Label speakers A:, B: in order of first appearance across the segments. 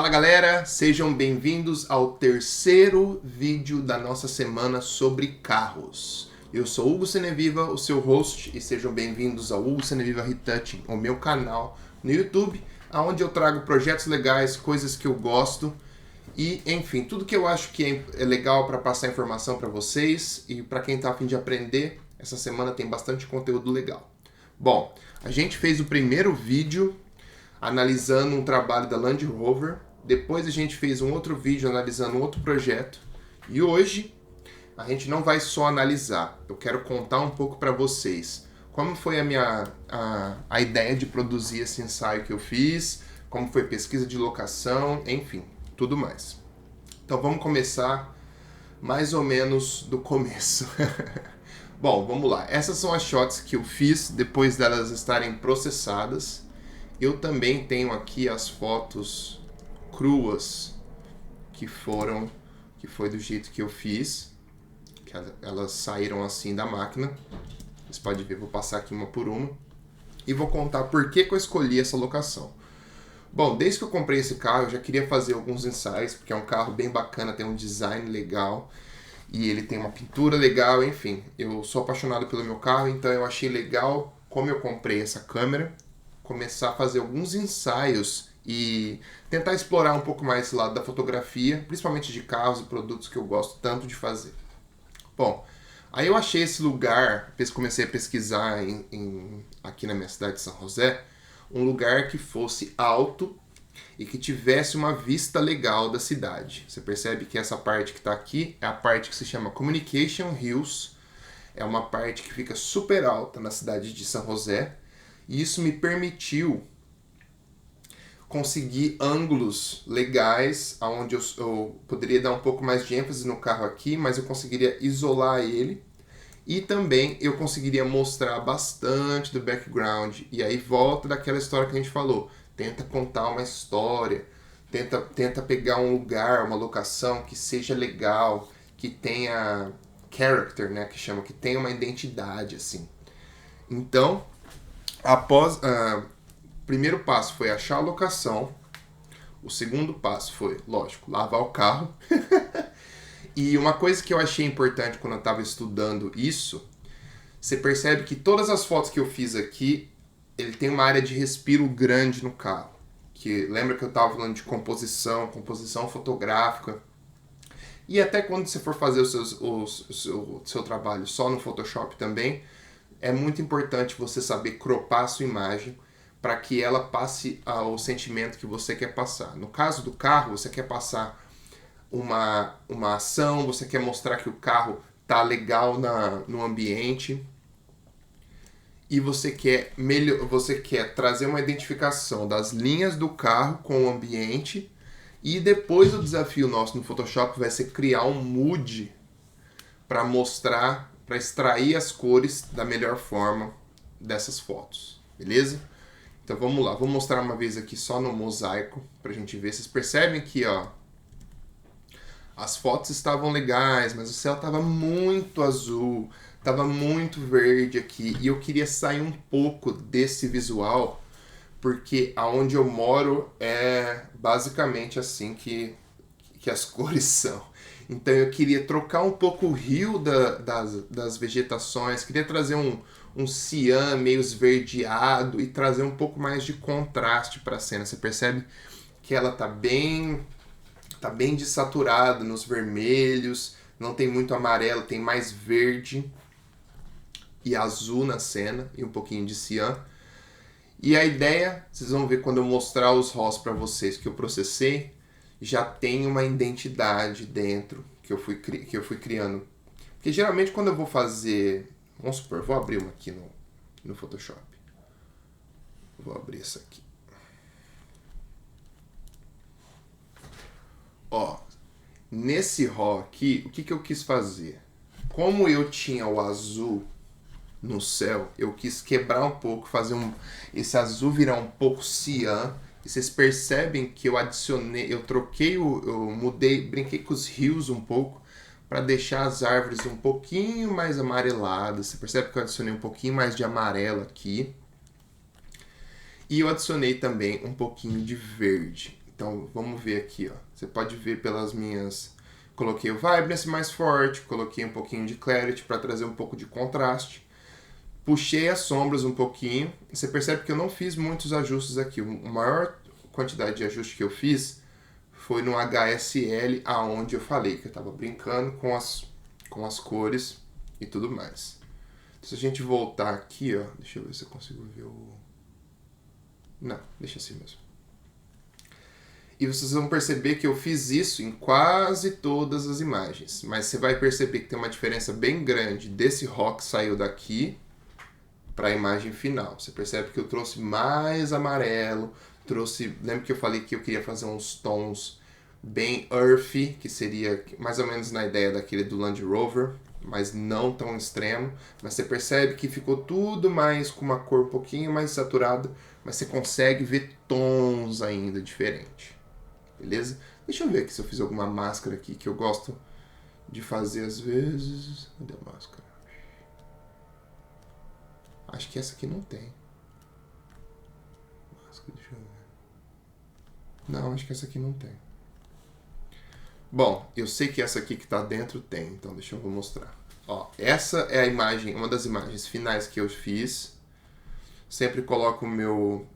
A: Fala galera, sejam bem-vindos ao terceiro vídeo da nossa semana sobre carros. Eu sou Hugo Seneviva, o seu host, e sejam bem-vindos ao Hugo Seneviva Retouching, o meu canal no YouTube, onde eu trago projetos legais, coisas que eu gosto e, enfim, tudo que eu acho que é legal para passar informação para vocês e para quem está a fim de aprender. Essa semana tem bastante conteúdo legal. Bom, a gente fez o primeiro vídeo analisando um trabalho da Land Rover. Depois a gente fez um outro vídeo analisando um outro projeto. E hoje a gente não vai só analisar. Eu quero contar um pouco para vocês como foi a ideia de produzir esse ensaio que eu fiz, como foi pesquisa de locação, enfim, tudo mais. Então vamos começar mais ou menos do começo. Bom, vamos lá. Essas são as shots que eu fiz depois delas estarem processadas. Eu também tenho aqui as fotos cruas que foi do jeito que eu fiz, que elas saíram assim da máquina. Vocês podem ver, vou passar aqui uma por uma e vou contar por que eu escolhi essa locação. Bom, desde que eu comprei esse carro eu já queria fazer alguns ensaios, porque é um carro bem bacana, tem um design legal e ele tem uma pintura legal, enfim. Eu sou apaixonado pelo meu carro, então eu achei legal, como eu comprei essa câmera, começar a fazer alguns ensaios e tentar explorar um pouco mais esse lado da fotografia, principalmente de carros e produtos que eu gosto tanto de fazer. Bom, aí eu achei esse lugar, comecei a pesquisar aqui na minha cidade de São José, um lugar que fosse alto e que tivesse uma vista legal da cidade. Você percebe que essa parte que está aqui é a parte que se chama Communication Hills, é uma parte que fica super alta na cidade de São José, e isso me permitiu conseguir ângulos legais, onde eu poderia dar um pouco mais de ênfase no carro aqui, mas eu conseguiria isolar ele. E também eu conseguiria mostrar bastante do background. E aí volta daquela história que a gente falou. Tenta contar uma história, tenta pegar um lugar, uma locação que seja legal, que tenha character, né, que chama, que tenha uma identidade, assim. Então, o primeiro passo foi achar a locação. O segundo passo foi, lógico, lavar o carro. E uma coisa que eu achei importante quando eu estava estudando isso, você percebe que todas as fotos que eu fiz aqui, ele tem uma área de respiro grande no carro. Que lembra que eu estava falando de composição fotográfica. E até quando você for fazer o seu trabalho só no Photoshop também, é muito importante você saber cropar a sua imagem para que ela passe o sentimento que você quer passar. No caso do carro, você quer passar uma ação, você quer mostrar que o carro tá legal no ambiente e você quer trazer uma identificação das linhas do carro com o ambiente. E depois o desafio nosso no Photoshop vai ser criar um mood para mostrar, para extrair as cores da melhor forma dessas fotos, beleza? Então vamos lá, vou mostrar uma vez aqui só no mosaico pra gente ver. Vocês percebem que as fotos estavam legais, mas o céu estava muito azul, estava muito verde aqui, e eu queria sair um pouco desse visual, porque aonde eu moro é basicamente assim que as cores são. Então eu queria trocar um pouco o rio das vegetações, queria trazer um cian meio esverdeado e trazer um pouco mais de contraste para a cena. Você percebe que ela tá bem desaturada nos vermelhos, não tem muito amarelo, tem mais verde e azul na cena e um pouquinho de cian. E a ideia, vocês vão ver quando eu mostrar os RAWs para vocês que eu processei, já tem uma identidade dentro que eu fui criando. Porque geralmente quando eu vou fazer, vamos supor, vou abrir uma aqui no Photoshop. Vou abrir essa aqui. Ó, nesse RAW aqui, o que eu quis fazer? Como eu tinha o azul no céu, eu quis quebrar um pouco, fazer esse azul virar um pouco cian. E vocês percebem que eu troquei, eu mudei, brinquei com os rios um pouco para deixar as árvores um pouquinho mais amareladas. Você percebe que eu adicionei um pouquinho mais de amarelo aqui. E eu adicionei também um pouquinho de verde. Então, vamos ver aqui, ó. Você pode ver pelas minhas... Coloquei o Vibrance mais forte, coloquei um pouquinho de Clarity para trazer um pouco de contraste. Puxei as sombras um pouquinho. Você percebe que eu não fiz muitos ajustes aqui. A maior quantidade de ajuste que eu fiz foi no HSL, aonde eu falei que eu estava brincando com as cores e tudo mais. Se a gente voltar aqui, ó, deixa eu ver se eu consigo ver o... Não, deixa assim mesmo. E vocês vão perceber que eu fiz isso em quase todas as imagens. Mas você vai perceber que tem uma diferença bem grande desse rock que saiu daqui para a imagem final. Você percebe que eu trouxe mais amarelo, lembra que eu falei que eu queria fazer uns tons bem earthy, que seria mais ou menos na ideia daquele do Land Rover, mas não tão extremo. Mas você percebe que ficou tudo mais com uma cor um pouquinho mais saturada, mas você consegue ver tons ainda diferentes. Beleza? Deixa eu ver aqui se eu fiz alguma máscara aqui que eu gosto de fazer às vezes. Cadê a máscara? Acho que essa aqui não tem. Máscara, deixa eu ver. Não, acho que essa aqui não tem. Bom, eu sei que essa aqui que tá dentro tem, então deixa eu mostrar. Ó, essa é a imagem, uma das imagens finais que eu fiz. Sempre coloco o meu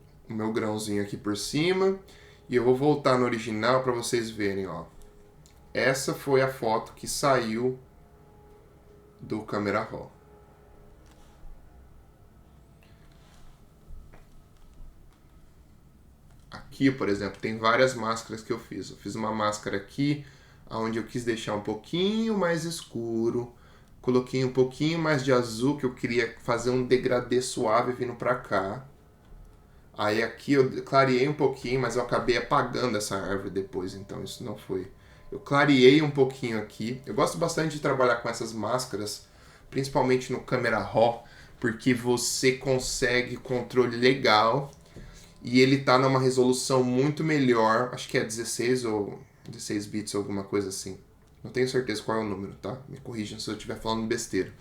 A: grãozinho aqui por cima. E eu vou voltar no original para vocês verem, ó. Essa foi a foto que saiu do Camera Raw. Aqui, por exemplo, tem várias máscaras que eu fiz. Eu fiz uma máscara aqui, onde eu quis deixar um pouquinho mais escuro. Coloquei um pouquinho mais de azul, que eu queria fazer um degradê suave vindo pra cá. Aí aqui eu clareei um pouquinho, mas eu acabei apagando essa árvore depois, então isso não foi... Eu clareei um pouquinho aqui. Eu gosto bastante de trabalhar com essas máscaras, principalmente no Camera Raw, porque você consegue controle legal e ele tá numa resolução muito melhor, acho que é 16 ou 16 bits ou alguma coisa assim. Não tenho certeza qual é o número, tá? Me corrijam se eu estiver falando besteira.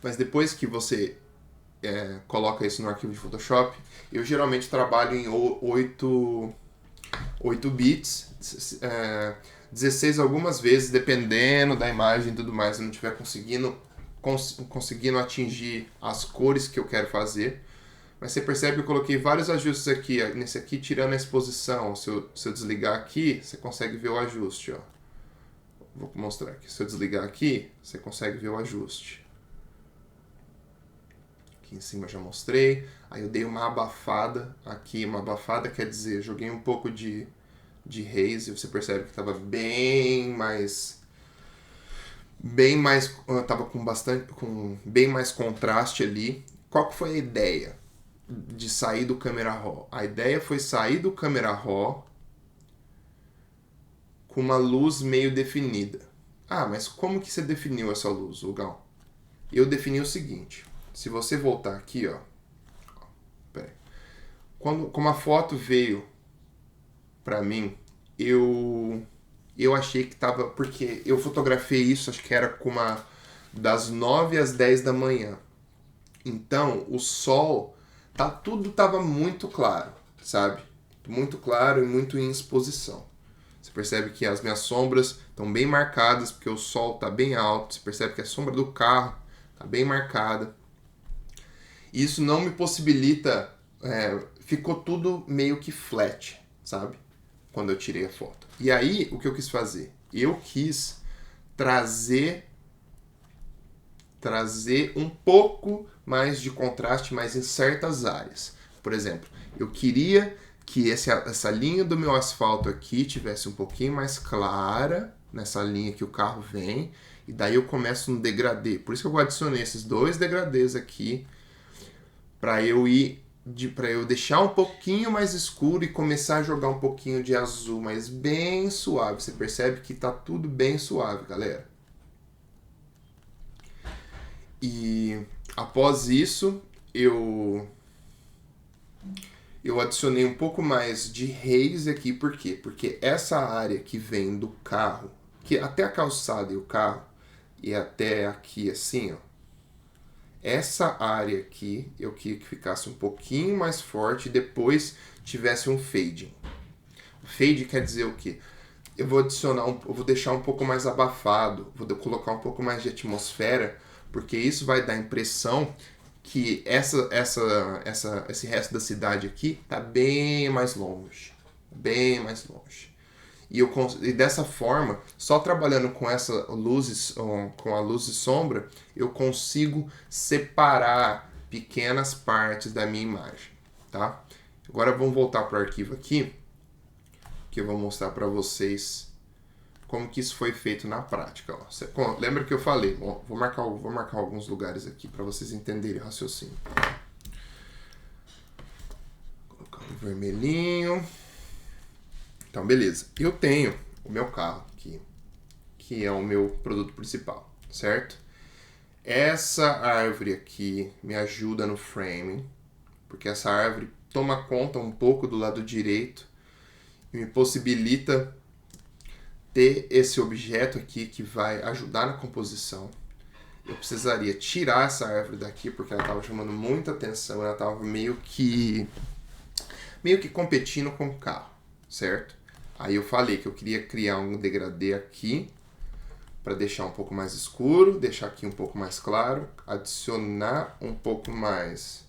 A: Mas depois que você coloca isso no arquivo de Photoshop, eu geralmente trabalho em 8 bits, 16 algumas vezes, dependendo da imagem e tudo mais, eu não estiver conseguindo atingir as cores que eu quero fazer. Mas você percebe que eu coloquei vários ajustes aqui, nesse aqui, tirando a exposição. Se eu desligar aqui, você consegue ver o ajuste, ó. Vou mostrar aqui. Se eu desligar aqui, você consegue ver o ajuste. Aqui em cima eu já mostrei. Aí eu dei uma abafada aqui. Uma abafada quer dizer, joguei um pouco de haze. Você percebe que estava bem mais... Tava com bem mais contraste ali. Qual que foi a ideia de sair do Camera Raw? A ideia foi sair do Camera Raw com uma luz meio definida. Ah, mas como que você definiu essa luz, Hugão? Eu defini o seguinte. Se você voltar aqui, ó. Pera aí. Como a foto veio pra mim, eu achei que tava... Porque eu fotografei isso, acho que era das 9 às 10 da manhã. Então, o sol... tudo tava muito claro, sabe? Muito claro e muito em exposição. Você percebe que as minhas sombras estão bem marcadas, porque o sol está bem alto. Você percebe que a sombra do carro está bem marcada. Isso não me possibilita... ficou tudo meio que flat, sabe? Quando eu tirei a foto. E aí, o que eu quis fazer? Eu quis trazer um pouco mais de contraste, mas em certas áreas. Por exemplo, eu queria que essa linha do meu asfalto aqui tivesse um pouquinho mais clara, nessa linha que o carro vem, e daí eu começo um degradê. Por isso que eu adicionei esses 2 degradês aqui, para eu deixar um pouquinho mais escuro e começar a jogar um pouquinho de azul, mas bem suave. Você percebe que tá tudo bem suave, galera. E após isso, eu adicionei um pouco mais de haze aqui, por quê? Porque essa área que vem do carro, que até a calçada e o carro, e até aqui assim, ó, essa área aqui eu queria que ficasse um pouquinho mais forte e depois tivesse um fading. Fade quer dizer o quê? Eu vou adicionar, eu vou deixar um pouco mais abafado, vou colocar um pouco mais de atmosfera, porque isso vai dar a impressão que esse resto da cidade aqui tá bem mais longe. Bem mais longe. E dessa forma, só trabalhando com essa luzes, com a luz e sombra, eu consigo separar pequenas partes da minha imagem, tá? Agora vamos voltar para o arquivo aqui, que eu vou mostrar para vocês como que isso foi feito na prática. Ó. Lembra que eu falei? Ó, vou marcar alguns lugares aqui para vocês entenderem o raciocínio. Vou colocar um vermelhinho. Então, beleza. Eu tenho o meu carro aqui, que é o meu produto principal, certo? Essa árvore aqui me ajuda no framing, porque essa árvore toma conta um pouco do lado direito e me possibilita ter esse objeto aqui que vai ajudar na composição. Eu precisaria tirar essa árvore daqui porque ela estava chamando muita atenção, ela estava meio que competindo com o carro, certo? Aí eu falei que eu queria criar um degradê aqui para deixar um pouco mais escuro, deixar aqui um pouco mais claro, adicionar um pouco mais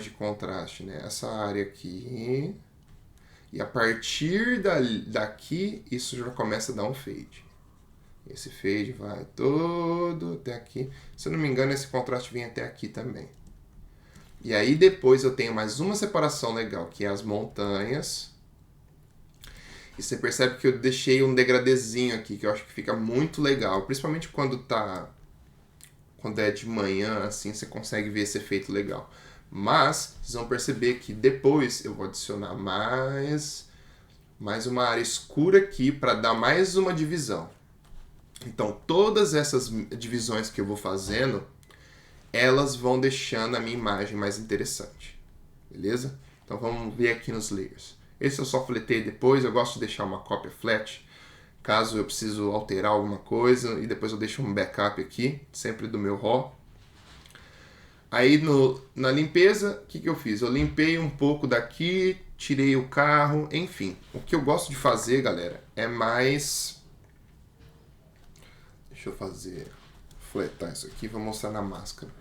A: de contraste nessa área aqui. E a partir daqui, isso já começa a dar um fade. Esse fade vai todo até aqui. Se eu não me engano, esse contraste vem até aqui também. E aí depois eu tenho mais uma separação legal, que é as montanhas. E você percebe que eu deixei um degradezinho aqui, que eu acho que fica muito legal. Principalmente quando é de manhã, assim, você consegue ver esse efeito legal. Mas, vocês vão perceber que depois eu vou adicionar mais uma área escura aqui para dar mais uma divisão. Então, todas essas divisões que eu vou fazendo, elas vão deixando a minha imagem mais interessante. Beleza? Então, vamos ver aqui nos layers. Esse eu só fletei depois, eu gosto de deixar uma cópia flat, caso eu preciso alterar alguma coisa, e depois eu deixo um backup aqui, sempre do meu RAW. Aí na limpeza, o que eu fiz? Eu limpei um pouco daqui, tirei o carro, enfim. O que eu gosto de fazer, galera, é mais... Deixa eu fletar isso aqui, vou mostrar na máscara.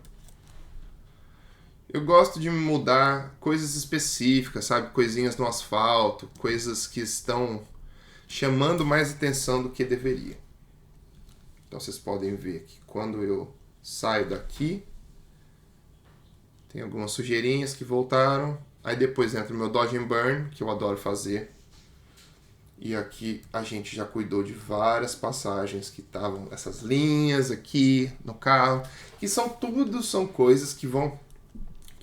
A: Eu gosto de mudar coisas específicas, sabe? Coisinhas no asfalto, coisas que estão chamando mais atenção do que deveria. Então vocês podem ver que quando eu saio daqui, tem algumas sujeirinhas que voltaram. Aí depois entra o meu Dodge and Burn, que eu adoro fazer. E aqui a gente já cuidou de várias passagens que estavam essas linhas aqui no carro. Que são coisas que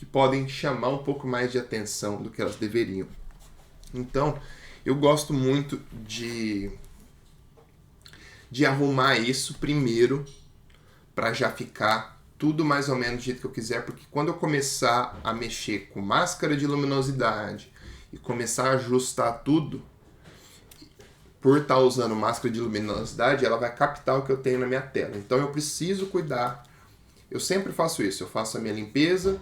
A: podem chamar um pouco mais de atenção do que elas deveriam. Então, eu gosto muito de arrumar isso primeiro para já ficar tudo mais ou menos do jeito que eu quiser, porque quando eu começar a mexer com máscara de luminosidade e começar a ajustar tudo, por estar usando máscara de luminosidade, ela vai captar o que eu tenho na minha tela. Então eu preciso cuidar. Eu sempre faço isso, eu faço a minha limpeza,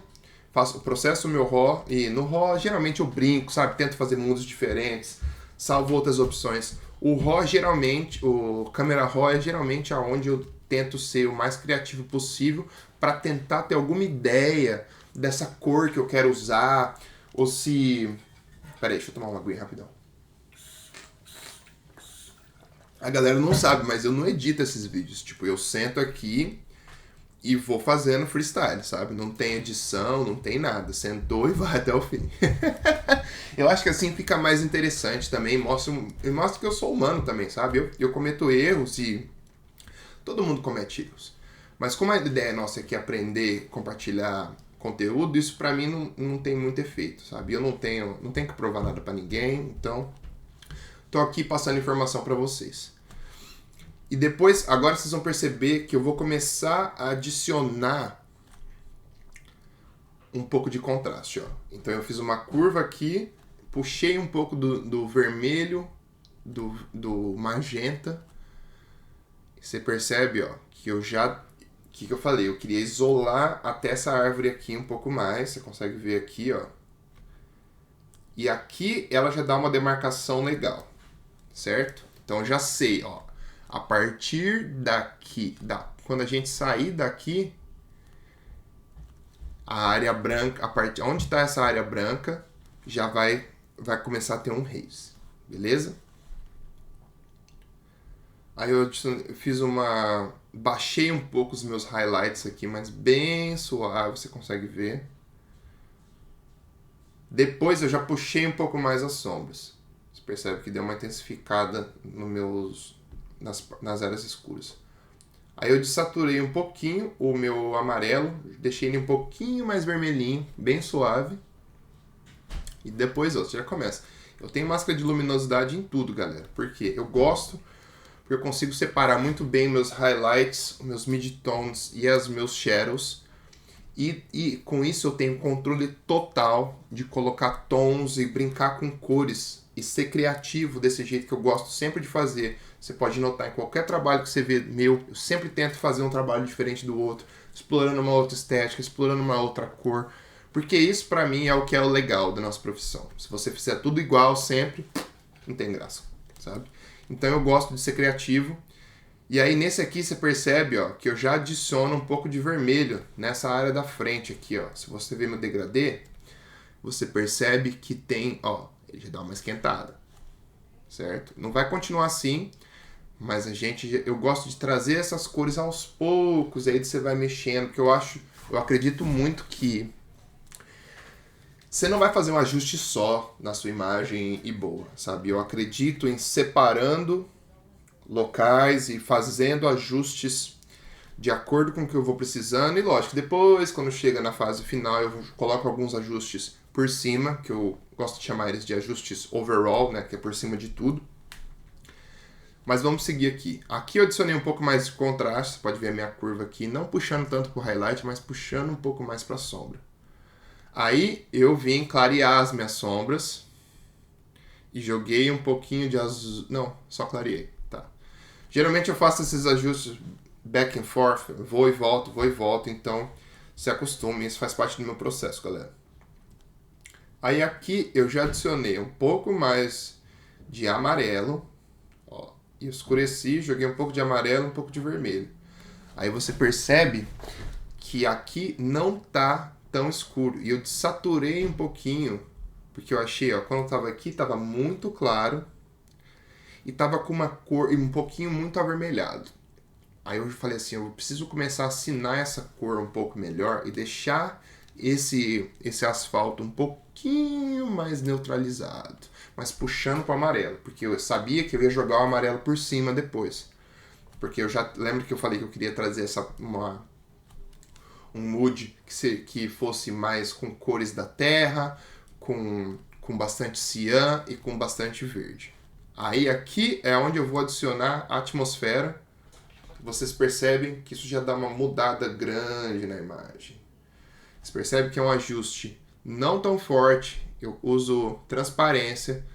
A: processo o meu RAW, e no RAW geralmente eu brinco, sabe? Tento fazer mundos diferentes, salvo outras opções. O RAW geralmente, o câmera RAW é geralmente aonde eu tento ser o mais criativo possível para tentar ter alguma ideia dessa cor que eu quero usar, ou se... Peraí, deixa eu tomar uma aguinha rapidão. A galera não sabe, mas eu não edito esses vídeos. Tipo, eu sento aqui e vou fazendo freestyle, sabe? Não tem edição, não tem nada. Sentou e vai até o fim. Eu acho que assim fica mais interessante também. Mostra que eu sou humano também, sabe? Eu cometo erros e todo mundo comete erros. Mas como a ideia nossa aqui é aprender, compartilhar conteúdo, isso pra mim não tem muito efeito, sabe? Eu não tenho que provar nada pra ninguém, então tô aqui passando informação pra vocês. E depois, agora vocês vão perceber que eu vou começar a adicionar um pouco de contraste, ó. Então eu fiz uma curva aqui, puxei um pouco do vermelho, do magenta. Você percebe, ó, que eu já... O que eu falei? Eu queria isolar até essa árvore aqui um pouco mais. Você consegue ver aqui, ó. E aqui ela já dá uma demarcação legal, certo? Então eu já sei, ó, a partir daqui, quando a gente sair daqui, a área branca, onde está essa área branca, já vai começar a ter um raise, beleza? Aí eu fiz baixei um pouco os meus highlights aqui, mas bem suave, você consegue ver. Depois eu já puxei um pouco mais as sombras. Você percebe que deu uma intensificada nas áreas escuras. Aí eu desaturei um pouquinho o meu amarelo, deixei ele um pouquinho mais vermelhinho, bem suave. E depois você já começa. Eu tenho máscara de luminosidade em tudo, galera. Por quê? Eu gosto, porque eu consigo separar muito bem meus highlights, meus midtones e os meus shadows. E com isso eu tenho controle total de colocar tons e brincar com cores e ser criativo desse jeito que eu gosto sempre de fazer. Você pode notar em qualquer trabalho que você vê meu, eu sempre tento fazer um trabalho diferente do outro, explorando uma outra estética, explorando uma outra cor, porque isso pra mim é o que é o legal da nossa profissão. Se você fizer tudo igual sempre, não tem graça, sabe? Então eu gosto de ser criativo. E aí nesse aqui você percebe, ó, que eu já adiciono um pouco de vermelho nessa área da frente aqui, ó. Se você ver no degradê, você percebe que tem, ó, ele já dá uma esquentada, certo? Não vai continuar assim, mas eu gosto de trazer essas cores aos poucos, aí você vai mexendo, porque eu acredito muito que você não vai fazer um ajuste só na sua imagem e boa, sabe? Eu acredito em separando locais e fazendo ajustes de acordo com o que eu vou precisando. E lógico, depois, quando chega na fase final, eu coloco alguns ajustes por cima, que eu gosto de chamar eles de ajustes overall, né, que é por cima de tudo. Mas vamos seguir aqui. Aqui eu adicionei um pouco mais de contraste, você pode ver a minha curva aqui, não puxando tanto para o highlight, mas puxando um pouco mais para a sombra. Aí eu vim clarear as minhas sombras e joguei um pouquinho de azul. Não, só clareei. Tá. Geralmente eu faço esses ajustes back and forth, vou e volto, então se acostume, isso faz parte do meu processo, galera. Aí aqui eu já adicionei um pouco mais de amarelo, ó, e escureci, joguei um pouco de amarelo, um pouco de vermelho. Aí você percebe que aqui não tá tão escuro, e eu desaturei um pouquinho, porque eu achei, ó, quando eu tava aqui, tava muito claro, e tava com uma cor um pouquinho muito avermelhado. Aí eu falei assim, eu preciso começar a assinar essa cor um pouco melhor e deixar esse asfalto um pouquinho mais neutralizado, mas puxando para o amarelo, porque eu sabia que eu ia jogar o amarelo por cima depois. Porque eu já lembro que eu falei que eu queria trazer um mood que fosse mais com cores da terra, com bastante cian e com bastante verde. Aí aqui é onde eu vou adicionar a atmosfera. Vocês percebem que isso já dá uma mudada grande na imagem. Você percebe que é um ajuste não tão forte. Eu uso transparência.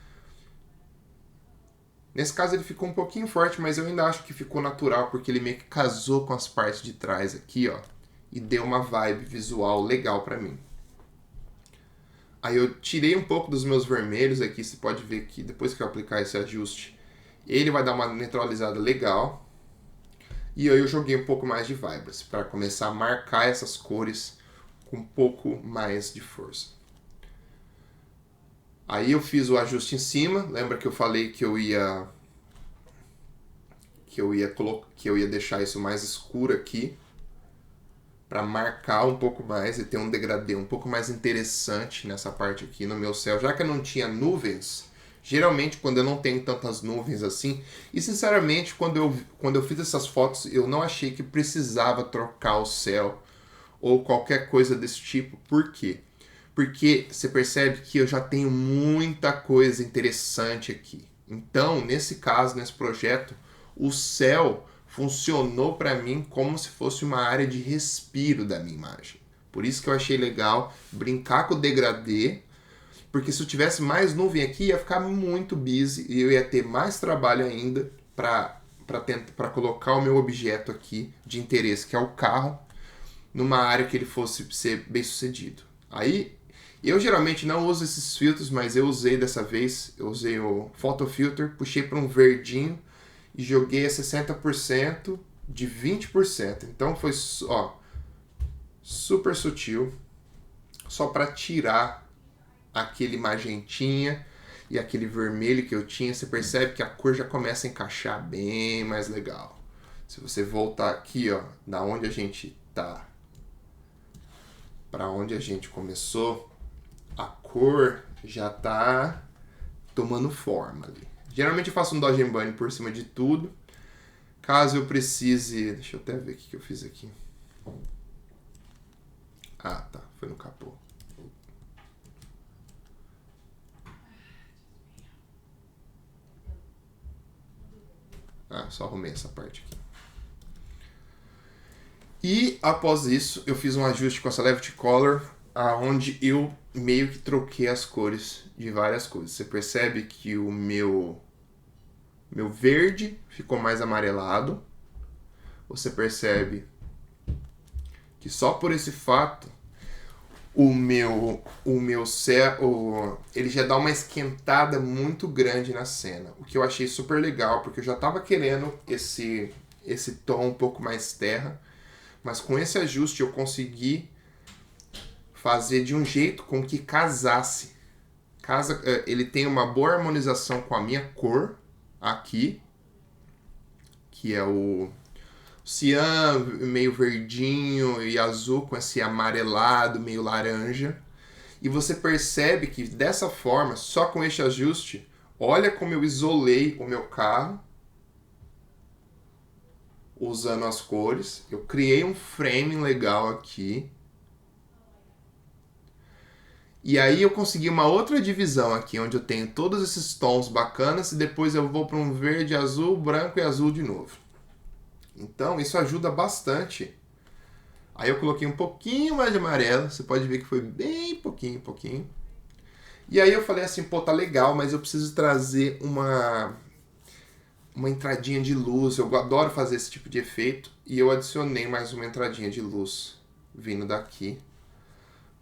A: Nesse caso ele ficou um pouquinho forte, mas eu ainda acho que ficou natural, porque ele meio que casou com as partes de trás aqui, ó, e deu uma vibe visual legal pra mim. Aí eu tirei um pouco dos meus vermelhos aqui, você pode ver que depois que eu aplicar esse ajuste, ele vai dar uma neutralizada legal. E aí eu joguei um pouco mais de vibrancy para começar a marcar essas cores com um pouco mais de força. Aí eu fiz o ajuste em cima. Lembra que eu falei que eu ia deixar isso mais escuro aqui para marcar um pouco mais e ter um degradê um pouco mais interessante nessa parte aqui no meu céu, já que eu não tinha nuvens. Geralmente, quando eu não tenho tantas nuvens assim, e sinceramente, quando eu fiz essas fotos, eu não achei que precisava trocar o céu ou qualquer coisa desse tipo. Por quê? Porque você percebe que eu já tenho muita coisa interessante aqui. Então, nesse caso, nesse projeto, o céu funcionou para mim como se fosse uma área de respiro da minha imagem. Por isso que eu achei legal brincar com o degradê, porque se eu tivesse mais nuvem aqui, ia ficar muito busy e eu ia ter mais trabalho ainda para colocar o meu objeto aqui de interesse, que é o carro, numa área que ele fosse ser bem sucedido. Aí Eu geralmente não uso esses filtros, mas eu usei dessa vez. Eu usei o Photo Filter, puxei para um verdinho e joguei a 60% de 20%. Então foi super sutil, só para tirar aquele magentinha e aquele vermelho que eu tinha. Você percebe que a cor já começa a encaixar bem mais legal. Se você voltar aqui, ó, da onde a gente tá para onde a gente começou, a cor já tá tomando forma ali. Geralmente eu faço um Dodge and Burn por cima de tudo. Caso eu precise... Deixa eu até ver o que eu fiz aqui. Ah, tá. Foi no capô. Ah, só arrumei essa parte aqui. E após isso, eu fiz um ajuste com essa Levity Color, aonde eu meio que troquei as cores de várias coisas. Você percebe que o meu verde ficou mais amarelado. Você percebe que só por esse fato o meu céu, ele já dá uma esquentada muito grande na cena. O que eu achei super legal, porque eu já tava querendo esse tom um pouco mais terra, mas com esse ajuste eu consegui fazer de um jeito com que casasse. Ele tem uma boa harmonização com a minha cor aqui, que é o cian meio verdinho e azul com esse amarelado meio laranja. E você percebe que dessa forma, só com este ajuste, olha como eu isolei o meu carro usando as cores. Eu criei um framing legal aqui. E aí eu consegui uma outra divisão aqui, onde eu tenho todos esses tons bacanas e depois eu vou para um verde, azul, branco e azul de novo. Então isso ajuda bastante. Aí eu coloquei um pouquinho mais de amarelo, você pode ver que foi bem pouquinho. E aí eu falei assim, pô, tá legal, mas eu preciso trazer uma entradinha de luz. Eu adoro fazer esse tipo de efeito e eu adicionei mais uma entradinha de luz vindo daqui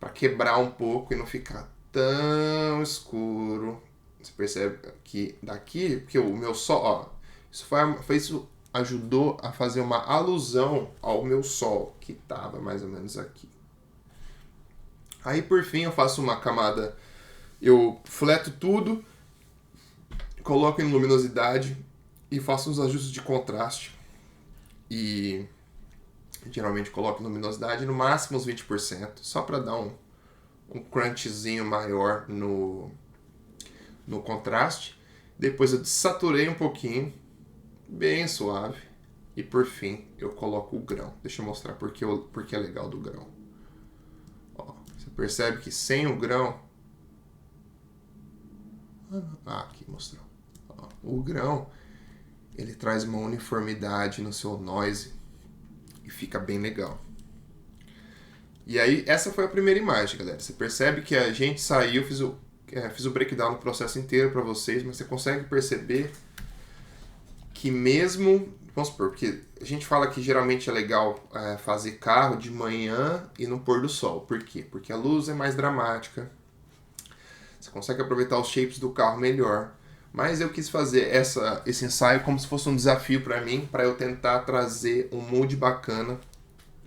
A: para quebrar um pouco e não ficar tão escuro. Você percebe que daqui, porque o meu sol, ó, isso ajudou a fazer uma alusão ao meu sol, que tava mais ou menos aqui. Aí por fim eu faço uma camada, eu fleto tudo, coloco em luminosidade e faço uns ajustes de contraste. E geralmente coloco luminosidade no máximo uns 20%, só para dar um crunchzinho maior no contraste. Depois eu desaturei um pouquinho, bem suave. E por fim eu coloco o grão. Deixa eu mostrar porque é legal do grão. Ó, você percebe que sem o grão... aqui mostrou. Ó, o grão, ele traz uma uniformidade no seu noise e fica bem legal. E aí, essa foi a primeira imagem, galera. Você percebe que a gente saiu, fiz o breakdown no processo inteiro para vocês, mas você consegue perceber que mesmo... Vamos supor, porque a gente fala que geralmente é legal fazer carro de manhã e no pôr do sol. Por quê? Porque a luz é mais dramática. Você consegue aproveitar os shapes do carro melhor. Mas eu quis fazer esse ensaio como se fosse um desafio para mim, para eu tentar trazer um mood bacana,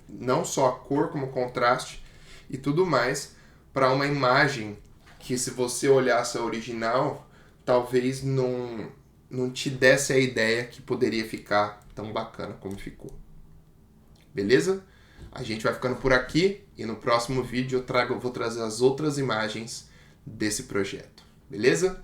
A: não só a cor como contraste e tudo mais, para uma imagem que, se você olhasse a original, talvez não te desse a ideia que poderia ficar tão bacana como ficou. Beleza? A gente vai ficando por aqui e no próximo vídeo eu vou trazer as outras imagens desse projeto. Beleza?